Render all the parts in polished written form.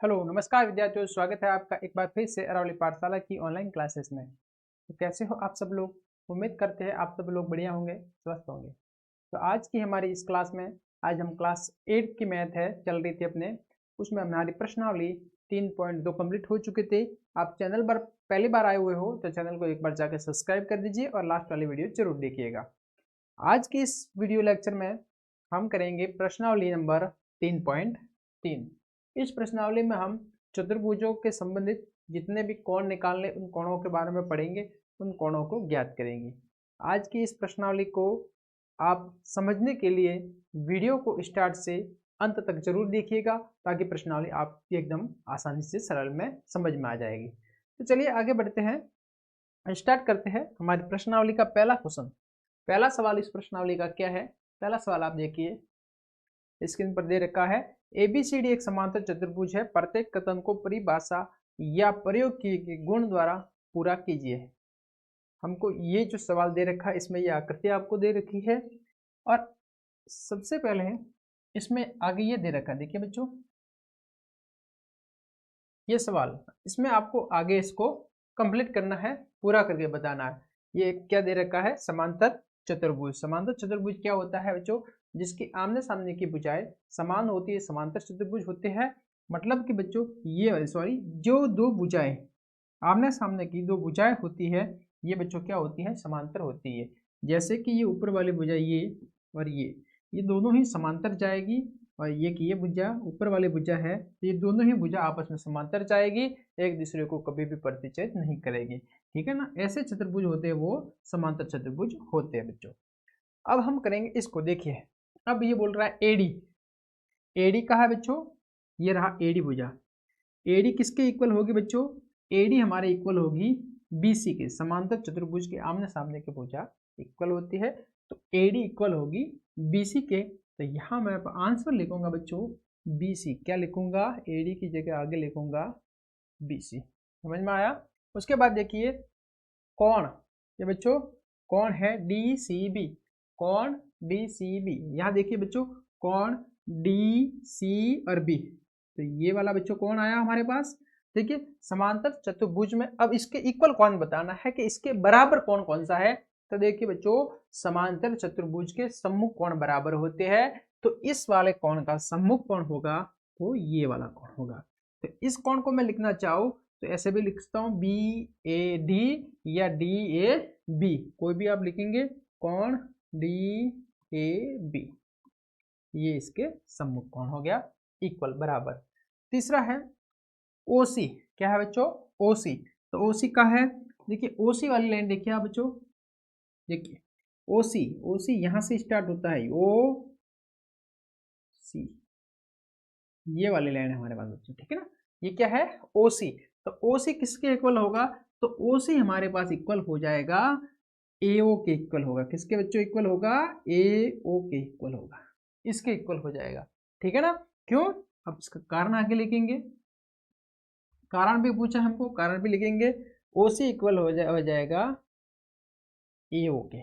Hello नमस्कार विद्यार्थियों, स्वागत है आपका एक बार फिर से अरावली पाठशाला की ऑनलाइन क्लासेस में। तो कैसे हो आप सब लोग? उम्मीद करते हैं आप सब लोग बढ़िया होंगे, स्वस्थ होंगे। तो आज की हमारी इस क्लास में आज हम क्लास 8 की मैथ है चल रही थी अपने, उसमें हमारी प्रश्नावली 3.2 कंप्लीट हो चुके थे। आप चैनल पर पहली बार आए हुए हो तो चैनल को एक बार जाकर सब्सक्राइब कर दीजिए और लास्ट वाली वीडियो जरूर देखिएगा। आज के इस वीडियो लेक्चर में हम करेंगे प्रश्नावली नंबर 3.3। इस प्रश्नावली में हम चतुर्भुजों के संबंधित जितने भी कोण निकालने उन कोणों के बारे में पढ़ेंगे, उन कोणों को ज्ञात करेंगे। आज की इस प्रश्नावली को आप समझने के लिए वीडियो को स्टार्ट से अंत तक जरूर देखिएगा ताकि प्रश्नावली आपकी एकदम आसानी से सरल में समझ में आ जाएगी। तो चलिए आगे बढ़ते हैं, स्टार्ट करते हैं हमारी प्रश्नावली का पहला क्वेश्चन। पहला सवाल इस प्रश्नावली का क्या है? पहला सवाल आप देखिए, स्क्रीन पर दे रखा है। एबीसीडी एक समांतर चतुर्भुज है, प्रत्येक कथन को परिभाषा या प्रयोग किए गए गुण द्वारा पूरा कीजिए। हमको ये जो सवाल दे रखा है इसमें ये आकृति आपको दे रखी है और सबसे पहले इसमें आगे ये दे रखा है, देखिए बच्चों ये सवाल, इसमें आपको आगे इसको कंप्लीट करना है, पूरा करके बताना है। ये क्या दे रखा है? समांतर चतुर्भुज। समांतर चतुर्भुज क्या होता है बच्चों? जिसकी आमने सामने की भुजाएं समान होती है, समांतर चतुर्भुज होते हैं। मतलब कि बच्चों ये सॉरी, जो दो भुजाएं आमने सामने की दो भुजाएं होती है ये बच्चों क्या होती है? समांतर होती है। जैसे कि ये ऊपर वाली भुजा ये और ये दोनों ही समांतर जाएगी और ये कि ये भुजा ऊपर वाली भुजा है, ये दोनों ही भुजा आपस में समांतर जाएगी, एक दूसरे को कभी भी प्रतिच्छेद नहीं करेगी। ठीक है ना? ऐसे चतुर्भुज होते हैं वो समांतर चतुर्भुज होते हैं बच्चों। अब हम करेंगे इसको, देखिए अब ये बोल रहा है एडी। एडी कहा है बच्चों? ये रहा एडी भुजा। एडी किसके इक्वल होगी बच्चों? एडी हमारे इक्वल होगी बीसी के। समांतर चतुर्भुज के आमने सामने की भुजा इक्वल होती है, तो एडी इक्वल होगी बीसी के। तो यहाँ मैं आंसर लिखूंगा बच्चों बीसी। क्या लिखूंगा? एडी की जगह आगे लिखूंगा बीसी। समझ में आया? उसके बाद देखिए कौन, ये बच्चों कौन है? D C B. कौन डी सी बी, यहाँ देखिए बच्चों कौन डी सी और बी। तो ये वाला बच्चों कौन आया हमारे पास? देखिए समांतर चतुर्भुज में अब इसके इक्वल कौन बताना है कि इसके बराबर कौन कौन सा है। तो देखिए बच्चों समांतर चतुर्भुज के सम्मुख कोण बराबर होते हैं, तो इस वाले कोण का सम्मुख कोण होगा वो ये वाला कोण होगा। तो इस कोण को मैं लिखना चाहूँ तो ऐसे भी लिख सकता हूँ बी ए डी या डी ए बी, कोई भी आप लिखेंगे। कोण डी ए बी, ये इसके सम्मुख कोण हो गया, इक्वल बराबर। तीसरा है ओसी। क्या है बच्चों? ओसी। तो ओसी का है, देखिए ओसी वाली लाइन देखिए आप बच्चों, देखिए ओसी, ओसी यहां से स्टार्ट होता है ओ सी, ये वाली लाइन है हमारे पास बच्चों। ठीक है ना? ये क्या है? ओसी। तो ओसी किसके इक्वल होगा? तो ओसी हमारे पास इक्वल हो जाएगा एओ के इक्वल होगा। किसके बच्चों इक्वल होगा? एओ के इक्वल होगा, इसके इक्वल हो जाएगा। ठीक है ना? क्यों? अब इसका कारण आगे लिखेंगे, कारण भी पूछा हमको, कारण भी लिखेंगे। ओसी इक्वल हो जाएगा एओ के।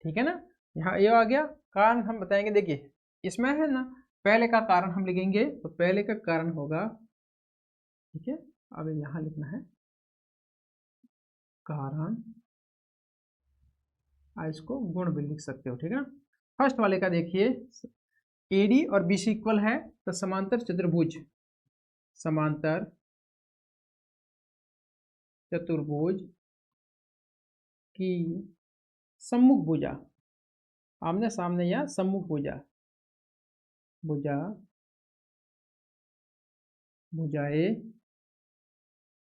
ठीक है ना? यहाँ एओ आ गया, कारण हम बताएंगे। देखिए इसमें है ना, पहले का कारण हम लिखेंगे, तो पहले का कारण होगा, ठीक है, अब यहाँ लिखना है कारण, इसको गुण भी लिख सकते हो। ठीक है ना? फर्स्ट वाले का देखिए एडी और बीसी इक्वल है, तो समांतर चतुर्भुज, समांतर चतुर्भुज की सम्मुख भुजा, आमने सामने या सम्मुख भुजा, भुजा भुजाएं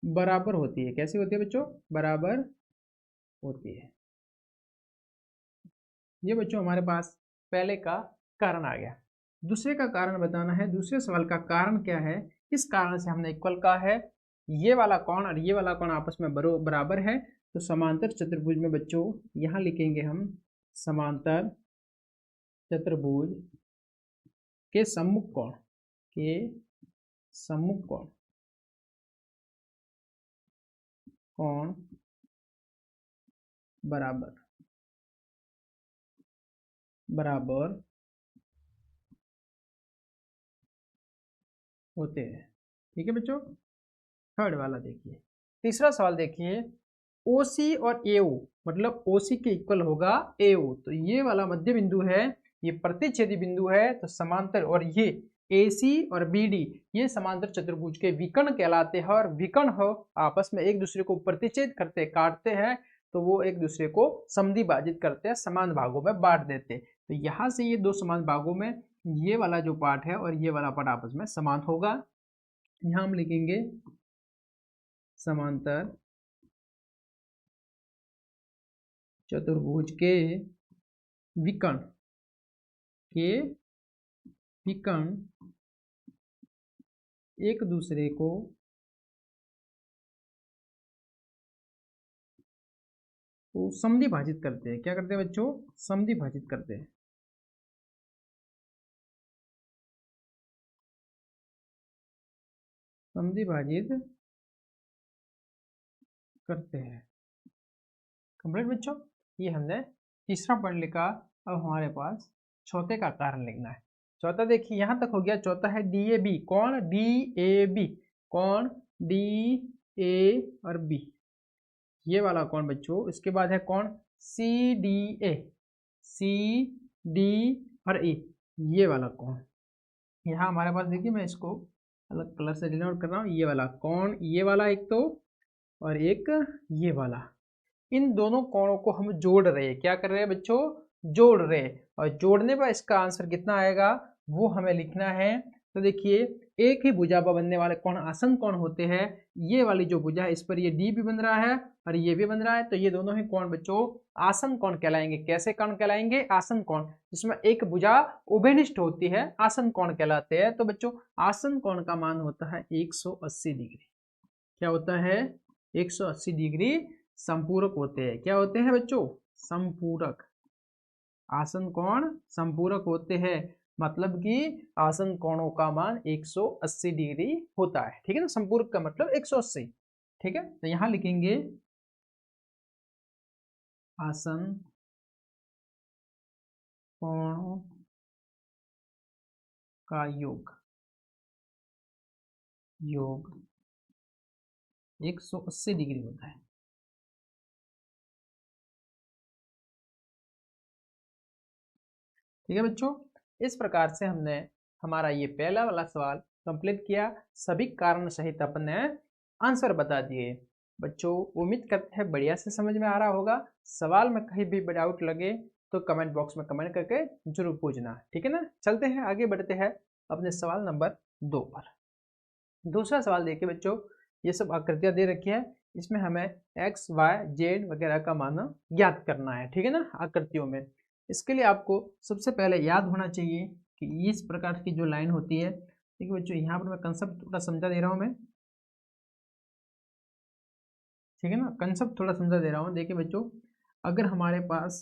बराबर होती है। कैसी होती है बच्चों? बराबर होती है। ये बच्चों हमारे पास पहले का कारण आ गया। दूसरे का कारण बताना है। दूसरे सवाल का कारण क्या है? किस कारण से हमने इक्वल कहा है? ये वाला कोण और ये वाला कोण आपस में बराबर है, तो समांतर चतुर्भुज में बच्चों यहाँ लिखेंगे हम समांतर चतुर्भुज के सम्मुख कोण, के सम्मुख कोण, कोण बराबर बराबर होते हैं। ठीक है बच्चों। थर्ड वाला देखिए, तीसरा सवाल देखिए, OC और AO मतलब OC के इक्वल होगा AO, तो ये वाला मध्य बिंदु है, ये प्रतिच्छेदी बिंदु है, तो समांतर, और ये AC और BD ये समांतर चतुर्भुज के विकर्ण कहलाते हैं, और विकर्ण हो आपस में एक दूसरे को प्रतिच्छेद करते काटते हैं, तो वो एक दूसरे को समद्विभाजित करते हैं, समान भागों में बांट देते हैं। तो यहाँ से ये दो समान भागों में ये वाला जो पार्ट है और ये वाला पार्ट आपस में समान होगा। यहाँ हम लिखेंगे समांतर चतुर्भुज के विकर्ण एक दूसरे को समद्विभाजित करते हैं। क्या करते हैं बच्चों? समद्विभाजित करते हैं। समद्विभाजित करते हैं। कंप्लीट बच्चों, ये हमने तीसरा पॉइंट लिखा। अब हमारे पास चौथे का कारण लिखना है। चौथा देखिए, यहां तक हो गया। चौथा है DAB। कौन? DAB। कौन? DA और B, ये वाला कौन बच्चों? इसके बाद है कौन? CDA, CD और E, ये वाला कौन? यहाँ हमारे पास देखिए, मैं इसको अलग कलर से डिनोट कर रहा हूँ। ये वाला कौन, ये वाला एक तो, और एक ये वाला, इन दोनों कोणों को हम जोड़ रहे हैं। क्या कर रहे हैं बच्चों? जोड़ रहे हैं। और जोड़ने पर इसका आंसर कितना आएगा वो हमें लिखना है। तो देखिए, एक ही भुजा पर बनने वाले कोण आसन कोण होते हैं। ये वाली जो भुजा है इस पर ये D भी बन रहा है और ये भी बन रहा है, तो ये दोनों ही कोण बच्चों आसन कोण कहलाएंगे। कैसे कोण कहलाएंगे? आसन कोण, जिसमें एक भुजा उभयनिष्ठ होती है, आसन कोण कहलाते हैं। तो बच्चों आसन कोण का मान होता है 180 डिग्री। क्या होता है? 180 डिग्री संपूरक होते हैं। क्या होते हैं बच्चों? संपूरक। आसन कोण संपूरक होते हैं, मतलब कि आसन कोणों का मान 180 डिग्री होता है। ठीक है ना, संपूरक का मतलब 180। ठीक है, तो यहां लिखेंगे आसन कोणों का योग 180 डिग्री होता है। ठीक है बच्चों, इस प्रकार से हमने हमारा ये पहला वाला सवाल कंप्लीट किया। सभी कारण सहित अपने आंसर बता दिए। बच्चों उम्मीद करते हैं बढ़िया से समझ में आ रहा होगा। सवाल में कहीं भी डाउट लगे तो कमेंट बॉक्स में कमेंट करके जरूर पूछना। ठीक है ना, चलते हैं आगे, बढ़ते हैं अपने सवाल नंबर 2 पर। दूसरा सवाल देखिए बच्चों, ये सब आकृतियां दे रखी है, इसमें हमें x, y, z वगैरह का मान ज्ञात करना है। ठीक है ना, आकृतियों में। इसके लिए आपको सबसे पहले याद होना चाहिए कि इस प्रकार की जो लाइन होती है। देखिए बच्चों, यहाँ पर मैं कंसेप्ट थोड़ा समझा दे रहा हूँ मैं। ठीक है ना, कंसेप्ट थोड़ा समझा दे रहा हूँ। देखिए बच्चों, अगर हमारे पास,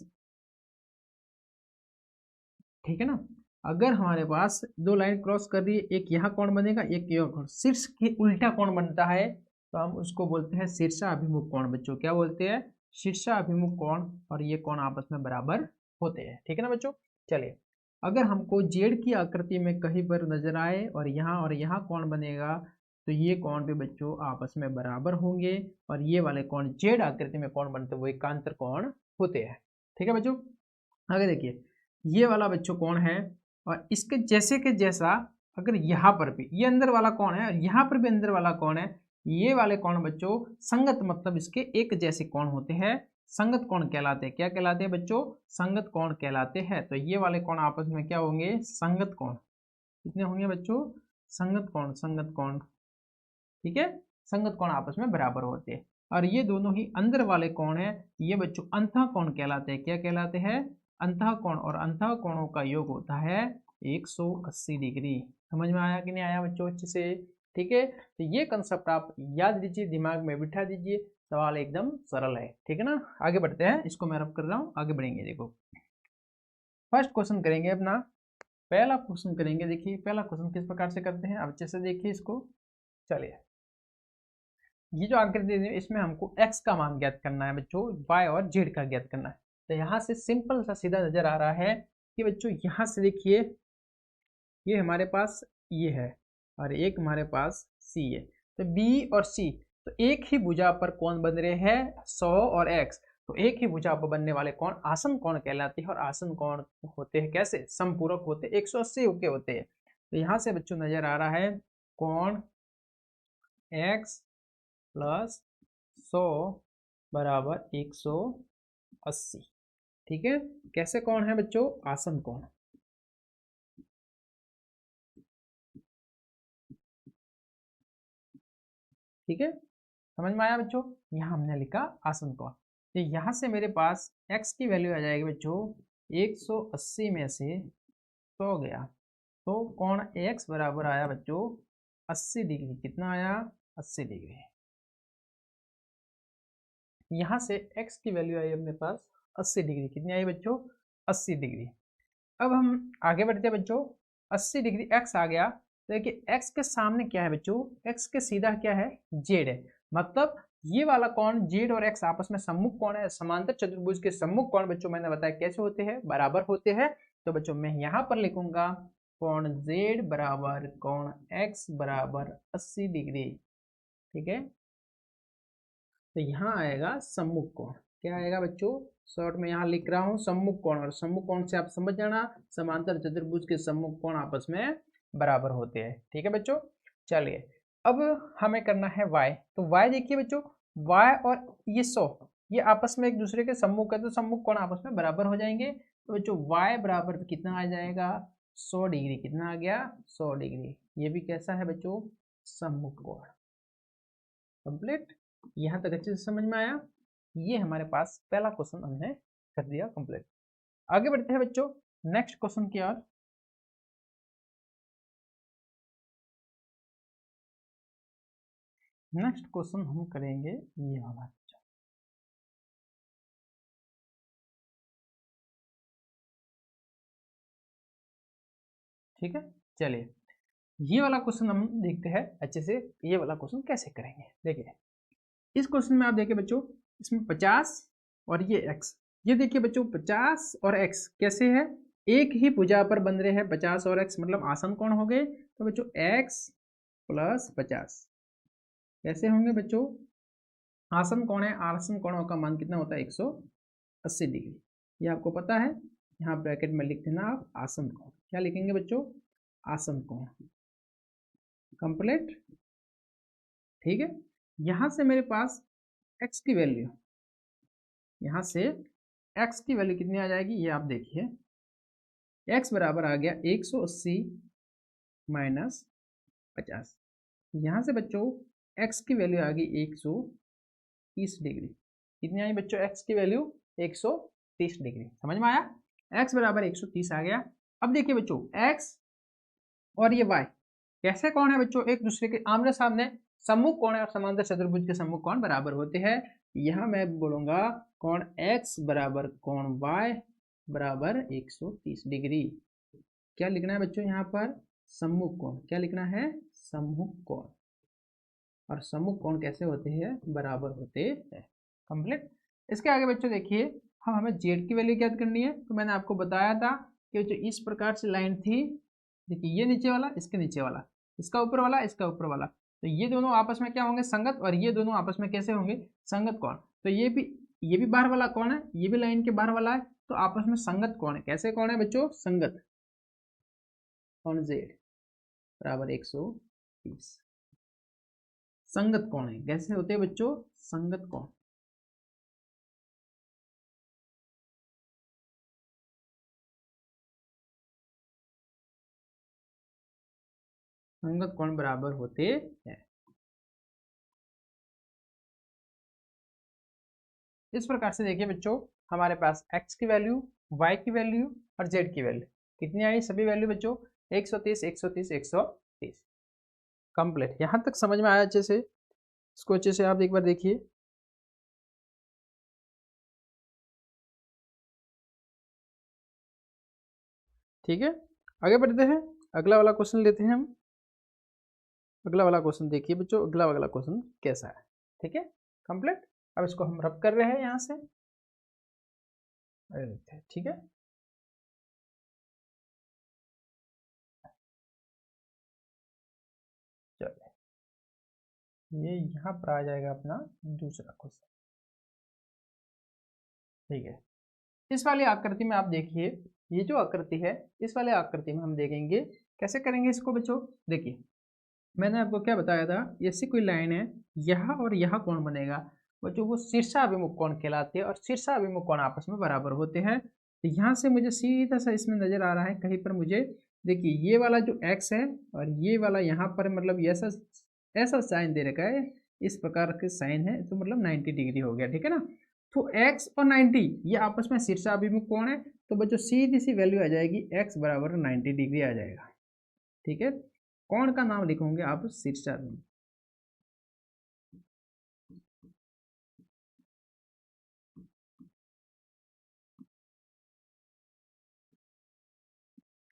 ठीक है ना, अगर हमारे पास दो लाइन क्रॉस कर रही है, एक यहाँ कौन बनेगा, एक यहाँ कौन, शीर्ष के उल्टा कौन बनता है, तो हम उसको बोलते हैं शीर्षाभिमुख कोण। बच्चों क्या बोलते हैं? शीर्षाभिमुख कोण। और ये कोण आपस में बराबर होते हैं। ठीक है ना बच्चों, चलिए, अगर हमको जेड की आकृति में कहीं पर नजर आए और यहाँ कौन बनेगा, तो ये कोण भी बच्चों आपस में बराबर होंगे, और ये वाले कोण जेड आकृति में कौन बनते हैं, वो एकांतर कोण होते हैं। ठीक है बच्चों, आगे देखिए, ये वाला बच्चों कौन है, और इसके जैसे के जैसा अगर यहाँ पर भी ये अंदर वाला कौन है और यहाँ पर भी अंदर वाला कौन है, ये वाले कौन बच्चों संगत, मतलब इसके एक जैसे कौन होते हैं, संगत कौन कहलाते हैं। क्या कहलाते हैं बच्चों? संगत कौन कहलाते हैं। तो ये वाले कौन आपस में क्या होंगे? संगत कौन। कितने होंगे बच्चों? संगत कौन, संगत कौन। ठीक है, संगत कोण आपस में बराबर होते हैं। और ये दोनों ही अंदर वाले कोण है, ये बच्चों अंतः कोण कहलाते हैं। क्या कहलाते हैं? अंतः कोण। और अंतः कोणों का योग होता है 180 डिग्री। समझ में आया कि नहीं आया बच्चों अच्छे से? ठीक है, तो ये कंसेप्ट आप याद लीजिए, दिमाग में बिठा दीजिए। सवाल एकदम सरल है। ठीक है ना, आगे बढ़ते हैं। इसको मैं रब कर रहा हूँ, आगे बढ़ेंगे। देखो फर्स्ट क्वेश्चन करेंगे अपना, पहला क्वेश्चन करेंगे। देखिए पहला क्वेश्चन किस प्रकार से करते हैं, अब अच्छे से देखिए इसको। चलिए, ये जो आकृति है इसमें हमको x का मान ज्ञात करना है बच्चों, y और z का ज्ञात करना है। तो यहाँ से सिंपल सा सीधा नजर आ रहा है कि बच्चों यहाँ से देखिए, ये हमारे पास ये है, और एक हमारे पास सी है। तो बी और सी तो एक ही भुजा पर कौन बन रहे हैं 100 और x। तो एक ही भुजा पर बनने वाले कौन आसन कौन कहलाते हैं, और आसन कौन होते हैं कैसे समपूरक होते हैं 180 के होते हैं। तो यहाँ से बच्चों नजर आ रहा है कौन x प्लस 100 बराबर 180। ठीक है, कैसे कौन है बच्चों आसन कौन। ठीक है, समझ में आया बच्चों, यहाँ हमने लिखा आसन कौन। तो यहाँ से मेरे पास x की वैल्यू आ जाएगी बच्चों 180 में से 100 गया, तो कौन x बराबर आया बच्चों 80 डिग्री। कितना आया 80 डिग्री। यहाँ से x की वैल्यू आई अपने पास 80 डिग्री। कितनी आई बच्चों 80 डिग्री। अब हम आगे बढ़ते हैं बच्चों, 80 डिग्री x आ गया। तो देखिए x के सामने क्या है बच्चों, x के सीधा क्या है z है। मतलब ये वाला कोण z और x आपस में सम्मुख कोण है। समांतर चतुर्भुज के सम्मुख कोण बच्चों मैंने बताया कैसे होते हैं, बराबर होते हैं। तो बच्चों मैं यहाँ पर लिखूंगा कोण z बराबर कोण x बराबर 80 डिग्री। ठीक है, तो यहाँ आएगा सम्मुख कोण। क्या आएगा बच्चों, शॉर्ट में यहाँ लिख रहा हूँ सम्मुख कोण, और सम्मुख कोण से आप समझ जाना समांतर चतुर्भुज के सम्मुख कोण आपस में बराबर होते हैं। ठीक है बच्चों, चलिए अब हमें करना है y। तो y देखिए बच्चों, y और ये 100 ये आपस में एक दूसरे के सम्मुख है, तो सम्मुख कोण आपस में बराबर हो जाएंगे। तो बच्चों y बराबर कितना आ जाएगा 100 डिग्री। कितना आ गया 100 डिग्री। ये भी कैसा है बच्चों सम्मुख कोण। कंप्लीट, यहाँ तक अच्छे से समझ में आया। ये हमारे पास पहला क्वेश्चन हमने कर दिया कंप्लीट। आगे बढ़ते हैं बच्चों नेक्स्ट क्वेश्चन की ओर। नेक्स्ट क्वेश्चन हम करेंगे ये वाला। ठीक है, चलिए ये वाला क्वेश्चन हम देखते हैं अच्छे से। ये वाला क्वेश्चन कैसे करेंगे देखिए, इस क्वेश्चन में आप देखिए बच्चों, इसमें 50 और ये x। ये देखिए बच्चों 50 और x कैसे है, एक ही भुजा पर बन रहे हैं 50 और x, मतलब आसन कोण हो गए। तो बच्चों x प्लस 50 कैसे होंगे बच्चों आसन कोण है। आसन कोणों का मान कितना होता है 180 डिग्री। ये आपको पता है, यहाँ ब्रैकेट में लिख देना आप आसन कोण। क्या लिखेंगे बच्चों आसन कोण। कंप्लीट, ठीक है। यहाँ से मेरे पास x की वैल्यू, यहाँ से x की वैल्यू कितनी आ जाएगी ये आप देखिए, x बराबर आ गया 180 माइनस 50। यहाँ से बच्चों x की वैल्यू आ गई 130 डिग्री। कितनी आई बच्चों x की वैल्यू 130 डिग्री। समझ में आया, x बराबर 130 आ गया। अब देखिए बच्चों x और ये y कैसे कौन है बच्चों एक दूसरे के आमने सामने सम्मुख कोण है, और समांतर चतुर्भुज के सम्मुख कोण बराबर होते हैं। यहाँ मैं बोलूंगा कोण x बराबर कोण y बराबर 130 डिग्री। क्या लिखना है बच्चों यहाँ पर सम्मुख कोण। क्या लिखना है सम्मुख कोण, और सम्मुख कोण कैसे होते हैं बराबर होते हैं। कंप्लीट, इसके आगे बच्चों देखिए हम हमें z की वैल्यू ज्ञात करनी है। तो मैंने आपको बताया था कि जो इस प्रकार से लाइन थी, देखिए ये नीचे वाला इसके नीचे वाला, इसका ऊपर वाला इसका ऊपर वाला, तो ये दोनों आपस में क्या होंगे संगत, और ये दोनों आपस में कैसे होंगे संगत कोण। तो ये भी बाहर वाला कौन है, ये भी लाइन के बाहर वाला है, तो आपस में संगत कौन है। कैसे कौन है बच्चों संगत, कौन z बराबर 130। संगत कौन है, कैसे होते हैं बच्चों संगत कौन। संगत कोण बराबर होते हैं। इस प्रकार से देखिए बच्चों हमारे पास x की वैल्यू, y की वैल्यू और z की वैल्यू कितनी आई, सभी वैल्यू बच्चों 130 130 130। कंप्लीट, यहां तक समझ में आया अच्छे से, इसको अच्छे से आप एक बार देखिए। ठीक है, आगे बढ़ते हैं, अगला वाला क्वेश्चन लेते हैं हम। अगला वाला क्वेश्चन देखिए बच्चों, अगला वाला क्वेश्चन कैसा है। ठीक है, कंप्लीट। अब इसको हम रब कर रहे हैं यहाँ से, ठीक है। चलिए ये यहाँ पर आ जाएगा अपना दूसरा क्वेश्चन। ठीक है, इस वाली आकृति में आप देखिए, ये जो आकृति है इस वाले आकृति में हम देखेंगे कैसे करेंगे इसको बच्चों। देखिए मैंने आपको क्या बताया था, ऐसी कोई लाइन है, यहाँ और यहाँ कौन बनेगा बच्चों, वो शीर्षाभिमुख कोण कहलाते हैं और शीर्षाभिमुख कोण आपस में बराबर होते हैं। तो यहाँ से मुझे सीधा सा इसमें नजर आ रहा है कहीं पर मुझे, देखिए ये वाला जो x है और ये वाला यहाँ पर मतलब ऐसा ऐसा साइन दे रखा है, इस प्रकार के साइन है, तो मतलब 90 डिग्री हो गया। ठीक है ना, तो x और 90 ये आपस में शीर्षाभिमुख कोण है, तो बच्चों सीधी सी वैल्यू आ जाएगी x बराबर 90 डिग्री आ जाएगा। ठीक है, कोण का नाम लिखोगे आप शीर्षाभिमुख।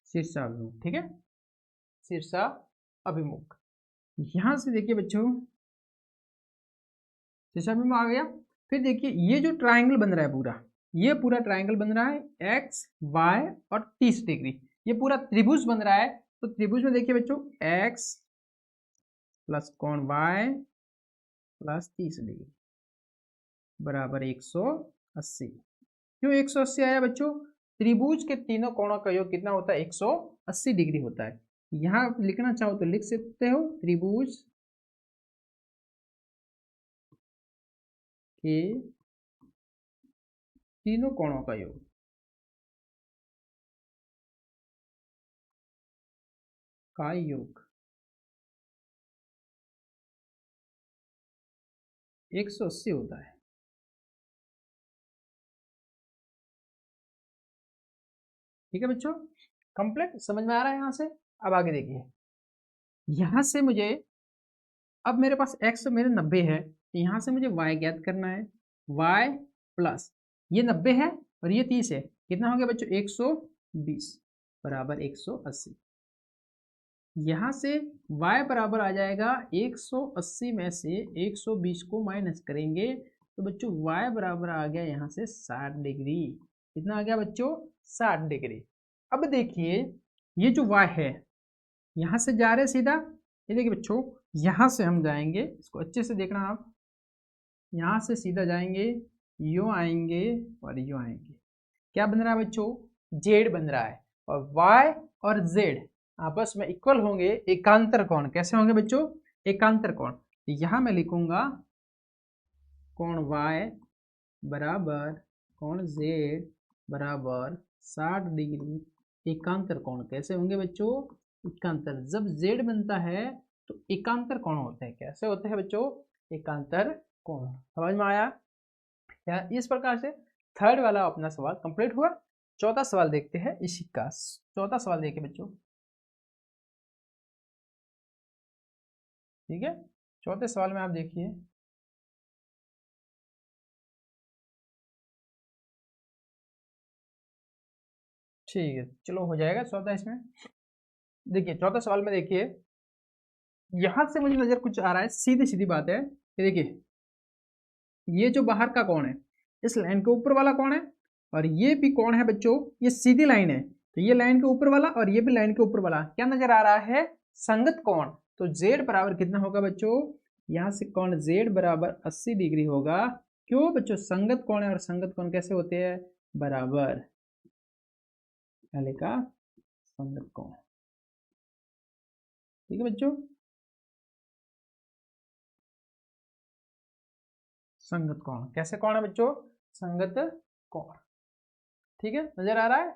शीर्षाभिमुख, ठीक है, शीर्षाभिमुख। यहां से देखिए बच्चों शीर्षाभिमुख आ गया। फिर देखिए ये जो ट्रायंगल बन रहा है पूरा, ये पूरा ट्रायंगल बन रहा है x y और 30 डिग्री, ये पूरा त्रिभुज बन रहा है। तो त्रिभुज में देखिए बच्चों x प्लस कोण y प्लस 30 डिग्री बराबर 180। क्यों 180 आया बच्चों, त्रिभुज के तीनों कोणों का योग कितना होता है, 180 डिग्री होता है। यहां लिखना चाहो तो लिख सकते हो त्रिभुज के तीनों कोणों का योग का योग 180 होता है। ठीक है बच्चों, कंप्लीट समझ में आ रहा है यहाँ से। अब आगे देखिए, यहां से मुझे, अब मेरे पास x मेरे 90 है, तो यहाँ से मुझे y ज्ञात करना है। y प्लस ये 90 है और ये 30 है, कितना हो गया बच्चों 120 बराबर 180। यहाँ से y बराबर आ जाएगा 180 में से 120 को माइनस करेंगे तो बच्चों y बराबर आ गया यहाँ से 60 डिग्री। कितना आ गया बच्चों 60 डिग्री। अब देखिए ये जो y है यहाँ से जा रहे सीधा, ये देखिए बच्चों यहाँ से हम जाएंगे, इसको अच्छे से देखना आप, यहाँ से सीधा जाएंगे, यूँ आएंगे और यूँ आएंगे, क्या बन रहा है बच्चों z बन रहा है, और y और z आपस में इक्वल होंगे, एकांतर कोण। कैसे होंगे बच्चों, एकांतर कोण। यहाँ मैं लिखूंगा कोण y बराबर कोण z बराबर 60 डिग्री एकांतर कोण। कैसे होंगे बच्चों, एकांतर, जब z बनता है तो एकांतर कोण होते हैं। कैसे होते हैं बच्चों, एकांतर कोण। समझ में आया या, इस प्रकार से थर्ड वाला अपना सवाल कंप्लीट हुआ। चौथा सवाल देखते हैं इसी का। चौथा सवाल देखिए बच्चों, ठीक है, चौथे सवाल में आप देखिए, ठीक है चलो हो जाएगा चौथा इसमें। देखिए चौथा सवाल में देखिए, यहां से मुझे नजर कुछ आ रहा है, सीधी सीधी बात है कि देखिए ये जो बाहर का कोण है इस लाइन के ऊपर वाला कोण है, और ये भी कोण है बच्चों, ये सीधी लाइन है, तो ये लाइन के ऊपर वाला और ये भी लाइन के ऊपर वाला क्या नजर आ रहा है, संगत कोण। तो z बराबर कितना होगा बच्चों, यहाँ से कोण z बराबर 80 डिग्री होगा। क्यों बच्चों, संगत कोण है और संगत कोण कैसे होते हैं, बराबर, पहले का संगत कोण। ठीक है बच्चों, संगत कोण कैसे कोण है बच्चों, संगत कोण। ठीक है नजर आ रहा है,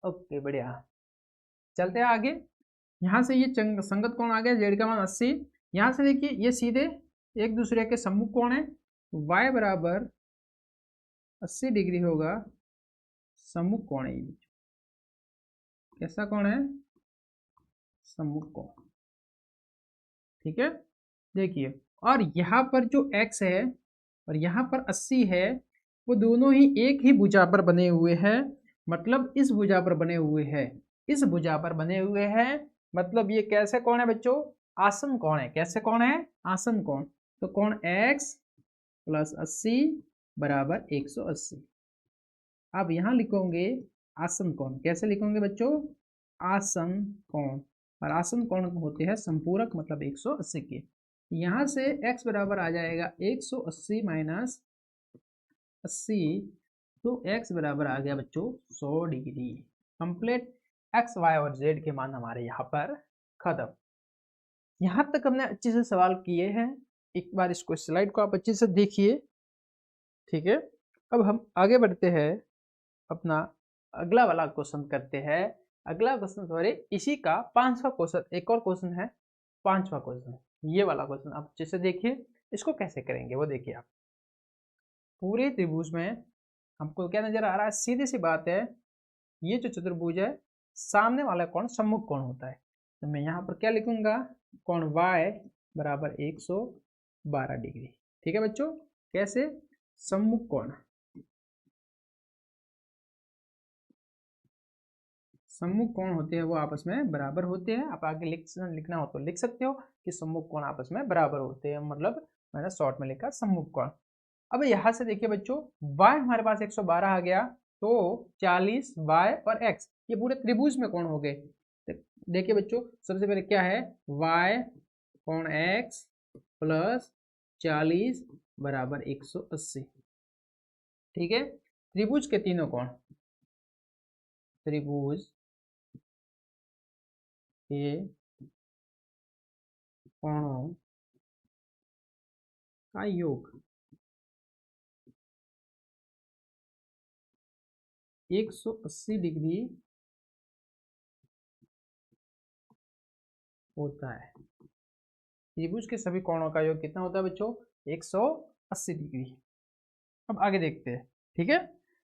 ओके बढ़िया। चलते हैं आगे, यहाँ से ये संगत कोण आ गया, जेड का मान 80। यहाँ से देखिए ये सीधे एक दूसरे के सम्मुख कोण है, y बराबर 80 डिग्री होगा, सम्मुख कोण है ये। कैसा कोण है, सम्मुख कोण। ठीक है, देखिए और यहाँ पर जो x है और यहाँ पर 80 है, वो दोनों ही एक ही भुजा पर बने हुए हैं, मतलब इस भुजा पर बने हुए हैं, इस भुजा पर बने हुए हैं, मतलब ये कैसे कोण है बच्चों, आसन कोण है। कैसे कोण है, आसन कोण। तो कोण x प्लस 80 बराबर 180। अब यहाँ लिखोगे आसन कोण। कैसे लिखोगे बच्चों, आसन कोण। और आसन कोण होते हैं संपूरक, मतलब 180 के। यहाँ से x बराबर आ जाएगा 180 माइनस 80, तो x बराबर आ गया बच्चों 100 डिग्री। कंप्लीट। x, y और z के मान हमारे यहाँ पर खत्म। यहाँ तक हमने अच्छे से सवाल किए हैं। एक बार इसको स्लाइड को आप अच्छे से देखिए, ठीक है। अब हम आगे बढ़ते हैं, अपना अगला वाला क्वेश्चन करते हैं। अगला क्वेश्चन सॉरी इसी का 5वां क्वेश्चन, एक और क्वेश्चन है 5वां क्वेश्चन। ये वाला क्वेश्चन आप अच्छे से देखिए, इसको कैसे करेंगे वो देखिए आप। पूरे त्रिभुज में हमको क्या नजर आ रहा है, सीधी सी बात है, ये जो चतुर्भुज है सामने वाला कोण सम्मुख कोण होता है। तो मैं यहाँ पर क्या लिखूंगा, कोण y बराबर 112 डिग्री। ठीक है बच्चों, कैसे, सम्मुख कोण, सम्मुख कोण होते हैं वो आपस में बराबर होते हैं। आप आगे लिखना हो तो लिख सकते हो कि सम्मुख कोण आपस में बराबर होते हैं, मतलब मैंने शॉर्ट में लिखा सम्मुख कोण। अब यहाँ से देखिए बच्चों, y हमारे पास 112 आ गया, तो 40 y और x ये पूरे त्रिभुज में कोण हो गए। देखिए बच्चों, सबसे पहले क्या है, y कोण x प्लस 40 बराबर 180। ठीक है, त्रिभुज के तीनों कोण, त्रिभुज के कोणों का योग 180 डिग्री होता है। त्रिभुज के सभी कोणों का योग कितना होता है बच्चों, 180 डिग्री। अब आगे देखते हैं, ठीक है।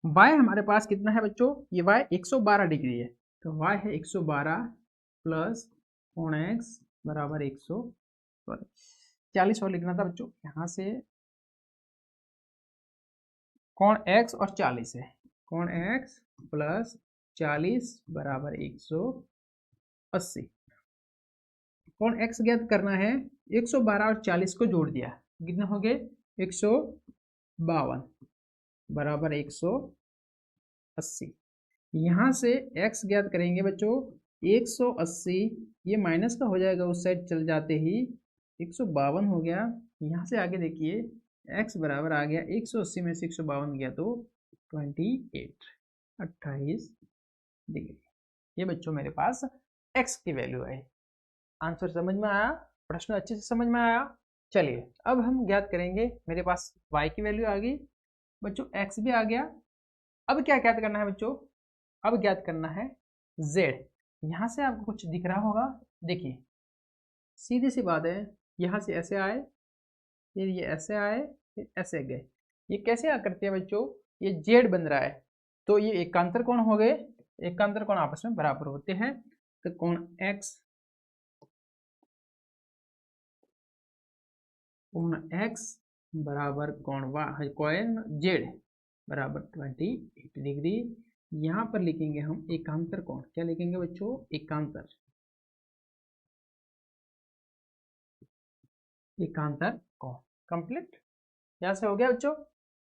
y हमारे पास कितना है बच्चों, ये y 112 डिग्री है, तो y है 112 प्लस कोण x बराबर 140 और लिखना था बच्चों, यहाँ से कोण x और 40 है, कोण x प्लस 40 बराबर 180। कोण x ज्ञात करना है, 112 और 40 को जोड़ दिया, कितने हो गए 152 बराबर 180। यहाँ से x ज्ञात करेंगे बच्चों, 180 ये माइनस का हो जाएगा, उस साइड चल जाते ही 152 हो गया। यहाँ से आगे देखिए x बराबर आ गया 180 में से 152 गया तो 28 डिग्री। ये बच्चों मेरे पास x की वैल्यू है। आंसर समझ में आया, प्रश्न अच्छे से समझ में आया। चलिए अब हम ज्ञात करेंगे, मेरे पास y की वैल्यू आ गई बच्चों, x भी आ गया। अब क्या ज्ञात करना है बच्चों, अब ज्ञात करना है z। यहाँ से आपको कुछ दिख रहा होगा, देखिए सीधी सी बात है, यहाँ से ऐसे आए, फिर ये ऐसे आए, फिर ऐसे गए। ये कैसे आ करते हैं बच्चों, ये z बन रहा है, तो ये एकांतर कोण हो गए, एकांतर कोण आपस में बराबर होते हैं। तो कोण x, कोण x बराबर कोण y, कोण z बराबर 28 डिग्री। यहाँ पर लिखेंगे हम एकांतर कोण, क्या लिखेंगे बच्चों, एकांतर, एकांतर कोण। कंप्लीट, यहाँ से हो गया बच्चों,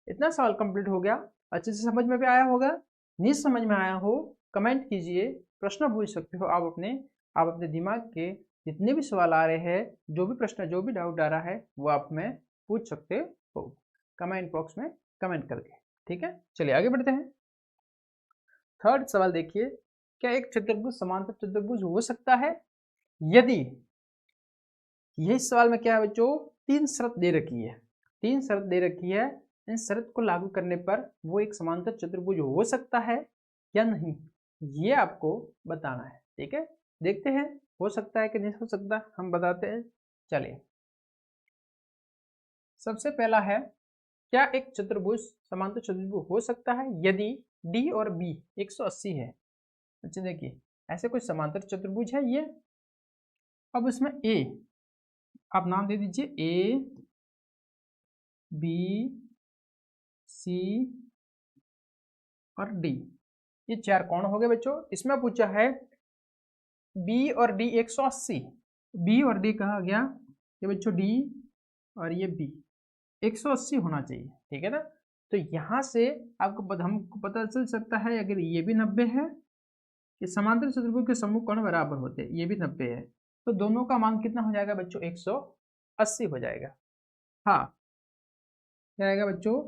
इतना सवाल कंप्लीट हो गया। अच्छे से समझ में भी आया होगा, नहीं समझ में आया हो कमेंट कीजिए, प्रश्न पूछ सकते हो आप अपने दिमाग के जितने भी सवाल आ रहे हैं, जो भी प्रश्न, जो भी डाउट आ रहा है वो आप में पूछ सकते हो कमेंट बॉक्स में कमेंट करके। ठीक है, चलिए आगे बढ़ते हैं। थर्ड सवाल देखिए, क्या एक चतुर्भुज समांतर चतुर्भुज हो सकता है यदि, यही सवाल में क्या है बच्चों, तीन शर्त दे रखी है, तीन शर्त दे रखी है, इन शर्त को लागू करने पर वो एक समांतर चतुर्भुज हो सकता है या नहीं, ये आपको बताना है। ठीक है, देखते हैं हो सकता है कि नहीं हो सकता, हम बताते हैं। चलिए, सबसे पहला है, क्या एक चतुर्भुज समांतर चतुर्भुज हो सकता है यदि डी और बी 180 है। अच्छा देखिए, ऐसे कोई समांतर चतुर्भुज है ये। अब इसमें ए आप नाम दे दीजिए, ए बी सी और डी, ये चार कोण हो गए बच्चों। इसमें पूछा है बी और डी 180, बी और डी कहा गया, ये बच्चों डी और ये बी 180 होना चाहिए। ठीक है ना, तो यहाँ से हमको पता चल सकता है अगर ये भी 90 है कि समांतर चतुर्भुज के सम्मुख कोण बराबर होते हैं, ये भी 90 है, तो दोनों का मान कितना हो जाएगा बच्चों? 180 हो जाएगा। हाँ, क्या आएगा बच्चों?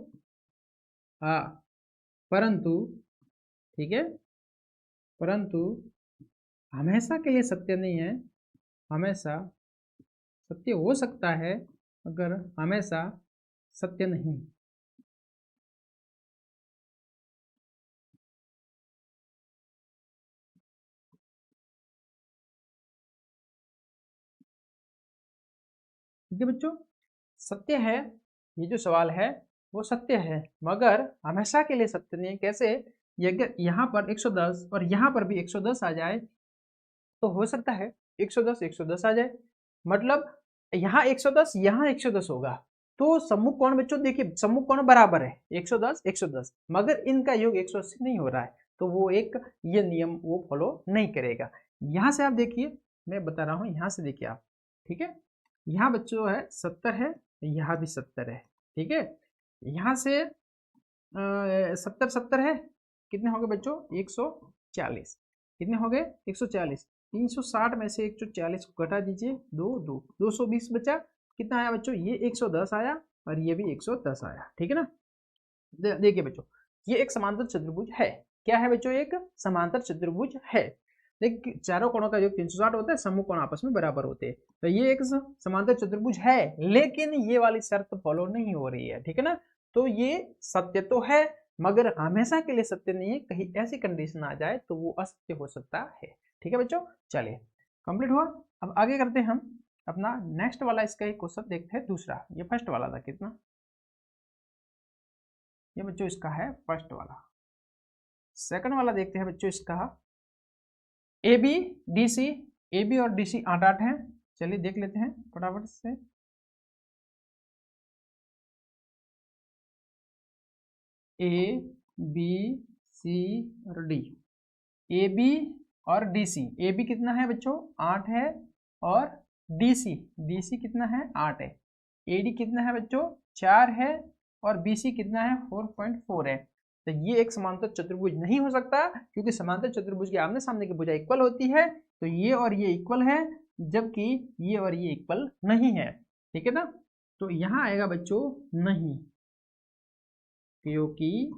हाँ, परंतु, ठीक है, परंतु हमेशा के लिए सत्य नहीं है। हमेशा सत्य हो सकता है अगर हमेशा सत्य नहीं। ठीक है बच्चों, सत्य है, ये जो सवाल है वो सत्य है, मगर हमेशा के लिए सत्य नहीं है। कैसे? अगर यहाँ पर 110 और यहाँ पर भी 110 आ जाए तो हो सकता है 110 110 आ जाए, मतलब यहाँ 110 यहाँ 110 होगा, तो सम्मुख कोण बच्चों देखिए, सम्मुख कोण बराबर है 110 110, मगर इनका योग 180 नहीं हो रहा है, तो वो एक ये नियम वो फॉलो नहीं करेगा। यहाँ से आप देखिए, मैं बता रहा हूँ, यहाँ से देखिए आप, ठीक है, यहाँ बच्चों है 70 है, यहाँ भी 70 है, ठीक है, यहाँ से 70 70 है, कितने हो गए बच्चों? 140, कितने हो गए? 140, 360 में से 140 को घटा दीजिए, 220 बचा, कितना आया बच्चों? ये 110 आया और ये भी 110 आया, ठीक है ना। देखिए बच्चों, ये एक समांतर चतुर्भुज है। क्या है बच्चों? एक समांतर चतुर्भुज है। देखिए चारों कोणों का योग 360 होता है, सम्मुख कोण आपस में बराबर होते हैं, तो ये एक समांतर चतुर्भुज है, लेकिन ये वाली शर्त फॉलो नहीं हो रही है, ठीक है ना। तो ये सत्य तो है, मगर हमेशा के लिए सत्य नहीं है, कहीं ऐसी कंडीशन आ जाए तो वो असत्य हो सकता है। ठीक है बच्चों, चलिए कंप्लीट हुआ। अब आगे करते हैं हम अपना नेक्स्ट वाला, इसका एक क्वेश्चन देखते हैं दूसरा। ये फर्स्ट वाला था कितना, ये बच्चों इसका है फर्स्ट वाला। सेकंड वाला देखते हैं बच्चों इसका, A B D C, A B और डी सी 8 8 है। चलिए देख लेते हैं फटाफट से। ए बी सी और डी, ए बी और डी सी, ए बी कितना है बच्चों? 8 है, और डी सी कितना है? 8 है। ए डी कितना है बच्चों? 4 है, और बी सी कितना है? 4.4 है। तो ये एक समांतर चतुर्भुज नहीं हो सकता, क्योंकि समांतर चतुर्भुज के आमने सामने की भुजा इक्वल होती है, तो ये और ये इक्वल है, जबकि ये और ये इक्वल नहीं है, ठीक है ना। तो यहाँ आएगा बच्चों नहीं, क्योंकि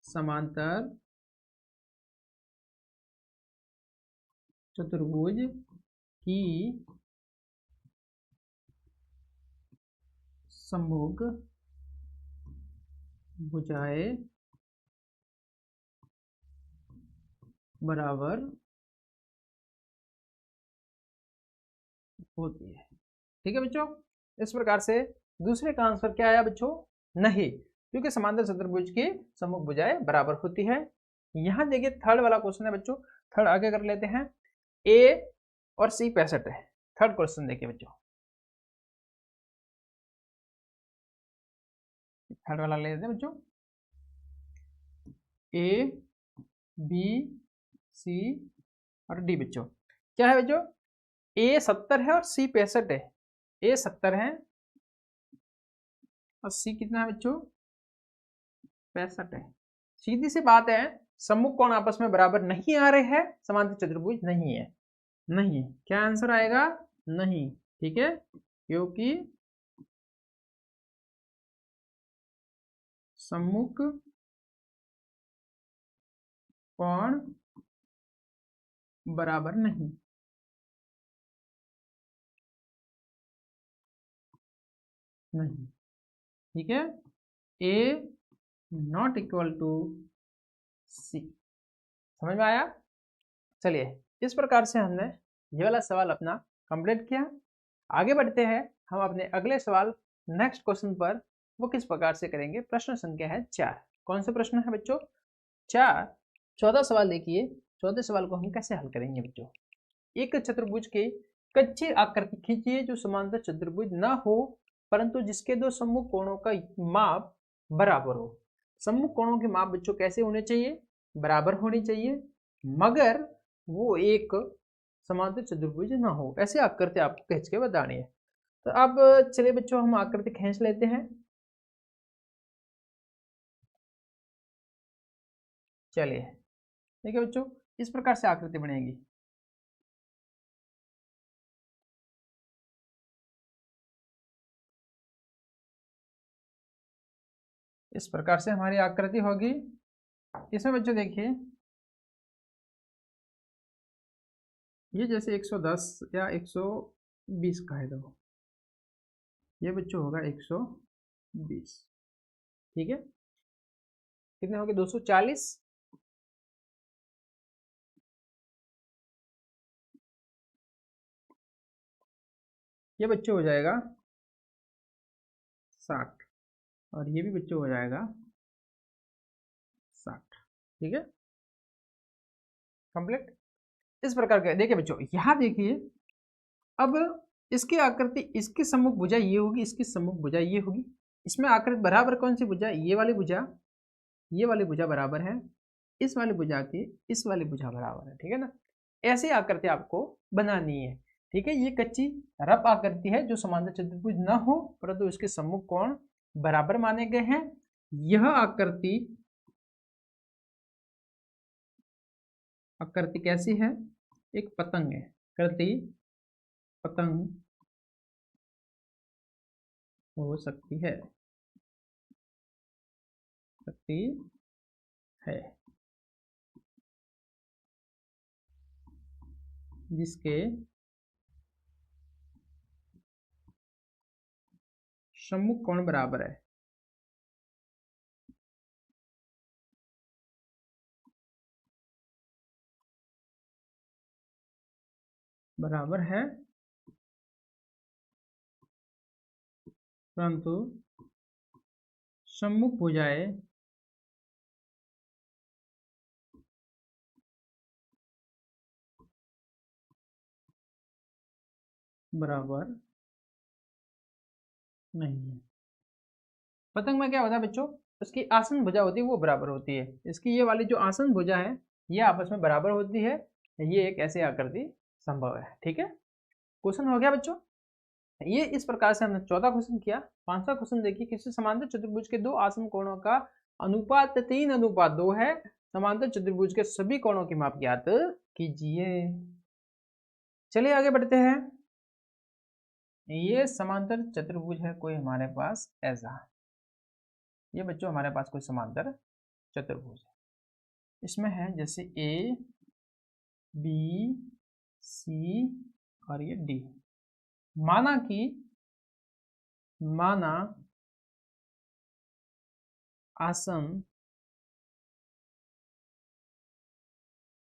समांतर चतुर्भुज की सम्मुख भुजाएं बराबर होती है। ठीक है बच्चों, इस प्रकार से दूसरे का आंसर क्या आया बच्चों? नहीं, क्योंकि समांतर चतुर्भुज की सम्मुख भुजाएं बराबर होती है। यहां देखिए थर्ड वाला क्वेश्चन है बच्चों, थर्ड आगे कर लेते हैं। ए और सी 65 है। थर्ड क्वेश्चन देखिए बच्चों, थर्ड वाला ले लेते हैं बच्चों। ए बी सी और डी बच्चों, क्या है बच्चों? ए 70 है और सी 65 है। ए 70 है और सी कितना है बच्चों? 65 है। सीधी सी बात है, सम्मुख कोण आपस में बराबर नहीं आ रहे हैं, समांतर चतुर्भुज नहीं है। नहीं, क्या आंसर आएगा? नहीं, ठीक है, क्योंकि सम्मुख कोण बराबर नहीं। नहीं, ठीक है, ए नॉट इक्वल टू सी। समझ में आया? चलिए, इस प्रकार से हमने ये वाला सवाल अपना कंप्लीट किया। आगे बढ़ते हैं हम अपने अगले सवाल नेक्स्ट क्वेश्चन पर। वो किस प्रकार से करेंगे? प्रश्न संख्या है 4। कौन सा प्रश्न है बच्चों? 4। 14 सवाल देखिए, 14 सवाल को हम कैसे हल करेंगे बच्चों। एक चतुर्भुज के कच्ची आकृति खींचिए जो समांतर चतुर्भुज ना हो, परंतु जिसके दो सम्मुख कोणों का माप बराबर हो। सम्मुख कोणों के माप बच्चों कैसे होने चाहिए? बराबर होनी चाहिए, मगर वो एक समांतर चतुर्भुज ना हो, ऐसे आकृति आपको खींच के बतानी है। तो अब चलिए बच्चों हम आकृति खींच लेते हैं। चलिए ठीक है बच्चों, इस प्रकार से आकृति बनेगी। इस प्रकार से हमारी आकृति होगी। इसमें बच्चों देखिए, ये जैसे 110 या 120 का है, देखो ये बच्चों होगा 120, ठीक है। कितने हो गए, 240। ये बच्चों हो जाएगा 60, और ये भी बच्चों हो जाएगा 60, ठीक है, कंप्लीट। इस प्रकार के देखिए बच्चों, यहाँ देखिए, अब इसकी आकृति, इसकी सम्मुख भुजा ये होगी, इसकी सम्मुख भुजा ये होगी। इसमें आकृति बराबर कौन सी भुजा, ये वाली भुजा, ये वाली भुजा बराबर है इस वाली भुजा की, इस वाली भुजा बराबर है, ठीक है ना। ऐसी आकृति आपको बनानी है, ठीक है। ये कच्ची रफ आकृति है जो समांतर चतुर्भुज न हो परंतु इसके सम्मुख कोण बराबर माने गए हैं। यह आकृति कैसी है, एक पतंग है, आकृति पतंग हो सकती है, सकती है, जिसके सम्मुख कोण बराबर है, बराबर है परंतु सम्मुख भुजाएं बराबर नहीं है। पतंग में क्या होता है बच्चों, उसकी आसन भुजा होती है वो बराबर होती है। इसकी ये वाली जो आसन भुजा है ये आपस में बराबर होती है। ये एक ऐसी आकृति संभव है, ठीक है। क्वेश्चन हो गया बच्चों। ये इस प्रकार से हमने 14 क्वेश्चन किया। 5वां क्वेश्चन देखिए, किसी समांतर चतुर्भुज के दो आसन कोणों का अनुपात 3:2 है, समांतर चतुर्भुज के सभी कोणों की माप ज्ञात कीजिए। चलिए आगे बढ़ते हैं। ये समांतर चतुर्भुज है कोई हमारे पास ऐसा, ये बच्चों हमारे पास कोई समांतर चतुर्भुज है। इसमें है जैसे ए बी सी और ये डी। माना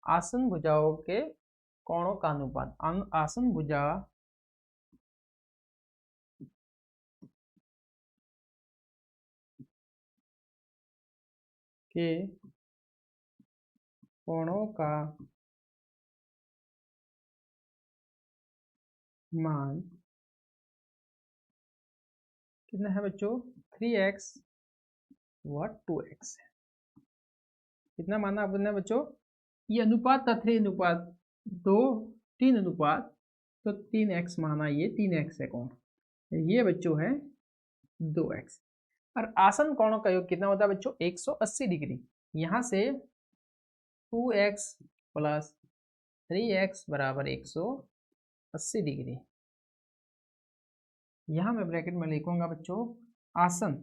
आसन भुजाओं के कोणों का अनुपात, आसन भुजा के कोणों का मान कितना है बच्चों, 3x व 2x है। कितना माना आपने बच्चों, ये अनुपात था 3:2, 3:, तो 3x माना, ये 3x है कोण, ये बच्चों है 2x। और आसन कोणों का योग कितना होता है बच्चों, 180 डिग्री। यहाँ से 2x प्लस 3x बराबर 180 डिग्री। यहाँ मैं ब्रैकेट में लिखूंगा बच्चों आसन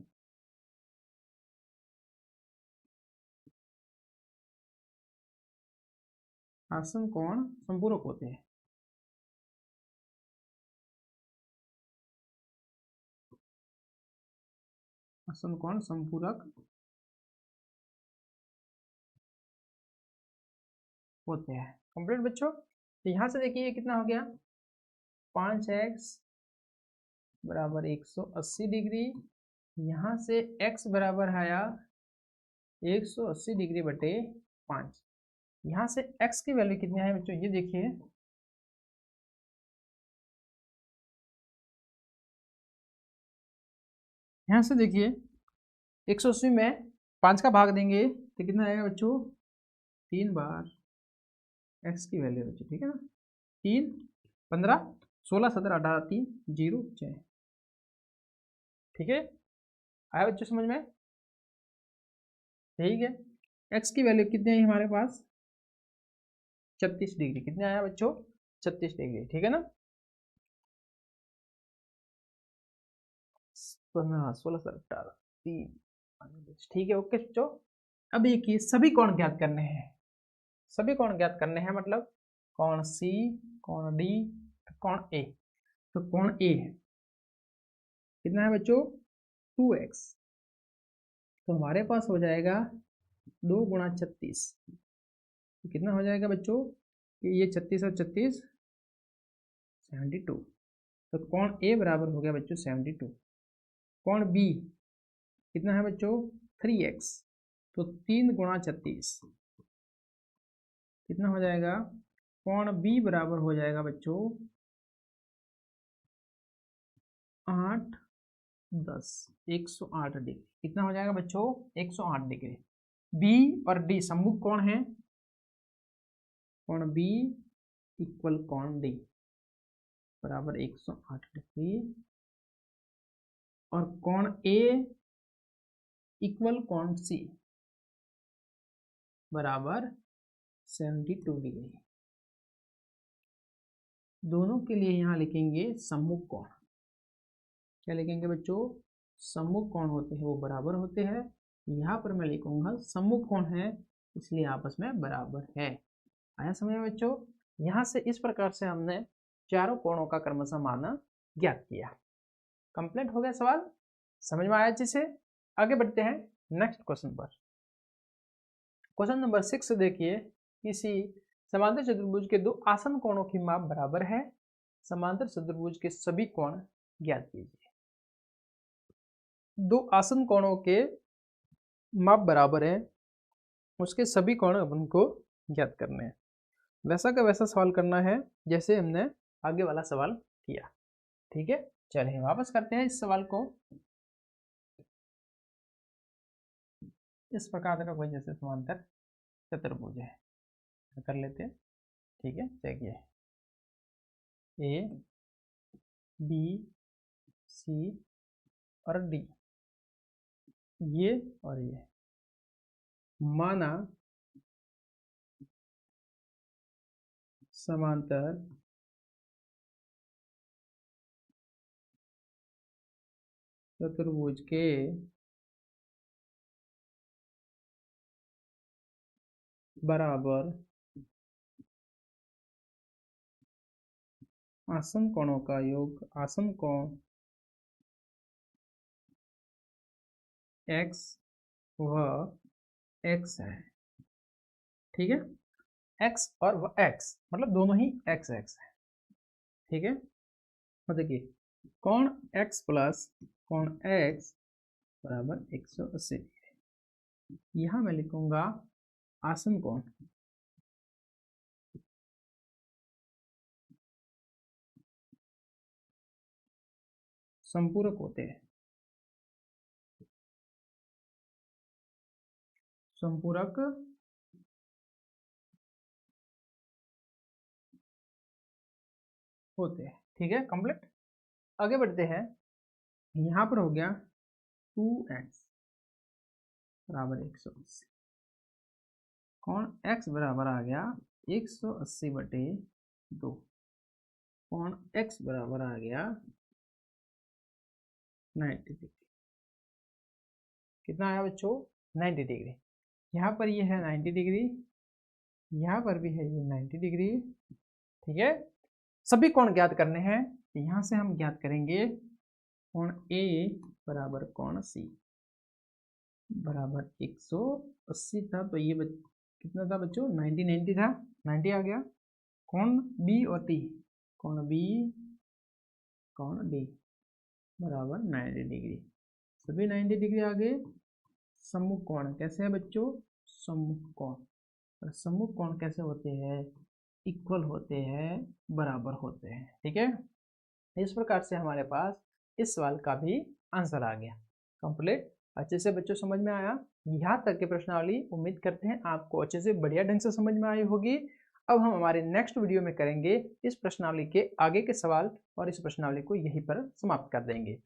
कोण संपूरक होते हैं। आसन कोण संपूरक होते हैं। कंप्लीट बच्चों। तो यहाँ से देखिए कितना हो गया, 5x बराबर 180 डिग्री। यहाँ से x बराबर आया 180 डिग्री बटे 5। यहाँ से x की वैल्यू कितनी है बच्चों, ये देखिए, यहाँ से देखिए 180 में 5 का भाग देंगे तो कितना आएगा बच्चों, 3 बार x की वैल्यू बच्चों, ठीक है ना। 3 15 16 17 18 3 0 6, ठीक है। आया बच्चों समझ में, ठीक है। एक्स की वैल्यू कितनी आई हमारे पास 36 डिग्री। कितने आया बच्चों 36 डिग्री, ठीक है ना। 15 16 17 3, ठीक है ओके बच्चों। अब ये कि सभी कोण ज्ञात करने हैं, सभी कोण ज्ञात करने हैं, मतलब कोण सी, कोण डी, कोण ए। तो कोण ए कितना है बच्चों 2x, तो हमारे पास हो जाएगा 2 गुणा 36, तो कितना हो जाएगा बच्चों कि ये 36 और 36 72, तो कोण ए बराबर हो गया बच्चों 72। कोण बी कितना है बच्चों 3x, तो 3 गुणा 36 कितना हो जाएगा, कोण बी बराबर हो जाएगा बच्चों 8 10 108 डिग्री। कितना हो जाएगा बच्चों 108 डिग्री। बी और डी सम्मुख कोण है, कोण बी इक्वल कोण डी बराबर 108 डिग्री, और कोण ए इक्वल कोण सी बराबर 72 डिग्री। दोनों के लिए यहां लिखेंगे सम्मुख कोण। क्या लिखेंगे बच्चों, सम्मुख कोण होते हैं वो बराबर होते हैं। यहाँ पर मैं लिखूंगा सम्मुख कोण है इसलिए आपस में बराबर है। आया समझ में बच्चों। यहाँ से इस प्रकार से हमने चारों कोणों का क्रमशः मान ज्ञात किया। कंप्लीट हो गया सवाल, समझ में आया अच्छे से। आगे बढ़ते हैं नेक्स्ट क्वेश्चन पर। क्वेश्चन नंबर 6 देखिए, किसी समांतर चतुर्भुज के दो आसन कोणों की माप बराबर है, समांतर चतुर्भुज के सभी कोण ज्ञात कीजिए। दो आसन कोणों के माप बराबर है, उसके सभी कोण अपन को ज्ञात करने हैं। वैसा का वैसा सवाल करना है जैसे हमने आगे वाला सवाल किया, ठीक है। चलिए वापस करते हैं इस सवाल को। इस प्रकार का कोई जैसे समांतर चतुर्भुज है, कर लेते हैं, ठीक है। देखिए ए बी सी और डी, ये और ये, माना समांतर चतुर्भुज के बराबर आसन कोणों का योग आसन कोण x व x है, ठीक है। x और वह x मतलब दोनों ही x है, ठीक है। और देखिए कोण x प्लस कोण x बराबर 180 डिग्री। यहां मैं लिखूंगा आसन कोण, संपूरक होते हैं, संपूरक होते हैं, ठीक है। कंप्लीट। आगे बढ़ते हैं, यहां पर हो गया 2x बराबर 180, कोण x बराबर आ गया 180 बटे 2, कोण x बराबर आ गया 90 डिग्री। कितना आया बच्चों 90 डिग्री। यहाँ पर ये है 90 डिग्री, यहाँ पर भी है ये 90 डिग्री, ठीक है। सभी कोण ज्ञात करने हैं, तो यहाँ से हम ज्ञात करेंगे कोण A बराबर कोण C बराबर 180 था, तो ये कितना था बच्चों 90 था, 90 आ गया। कोण B और D, कोण B कोण D बराबर 90 डिग्री, सभी 90 डिग्री आ गए। सम्मुख कोण कैसे है बच्चों, सम्मुख कोण, और सम्मुख कोण कैसे होते हैं, इक्वल होते हैं, बराबर होते हैं, ठीक है। इस प्रकार से हमारे पास इस सवाल का भी आंसर आ गया। कंप्लीट। अच्छे से बच्चों समझ में आया। यहाँ तक की प्रश्नावली उम्मीद करते हैं आपको अच्छे से बढ़िया ढंग से समझ में आई होगी। अब हम हमारे नेक्स्ट वीडियो में करेंगे इस प्रश्नावली के आगे के सवाल, और इस प्रश्नावली को यहीं पर समाप्त कर देंगे।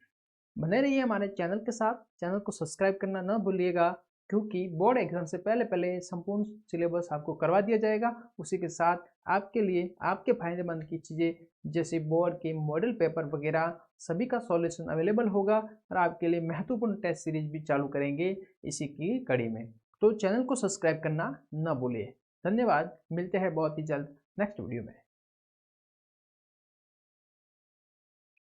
बने रहिए हमारे चैनल के साथ, चैनल को सब्सक्राइब करना न भूलिएगा क्योंकि बोर्ड एग्जाम से पहले पहले संपूर्ण सिलेबस आपको करवा दिया जाएगा। उसी के साथ आपके लिए आपके फायदेमंद की चीज़ें जैसे बोर्ड के मॉडल पेपर वगैरह सभी का सॉल्यूशन अवेलेबल होगा और आपके लिए महत्वपूर्ण टेस्ट सीरीज भी चालू करेंगे इसी की कड़ी में। तो चैनल को सब्सक्राइब करना न भूलिए। धन्यवाद, मिलते हैं बहुत ही जल्द नेक्स्ट वीडियो में।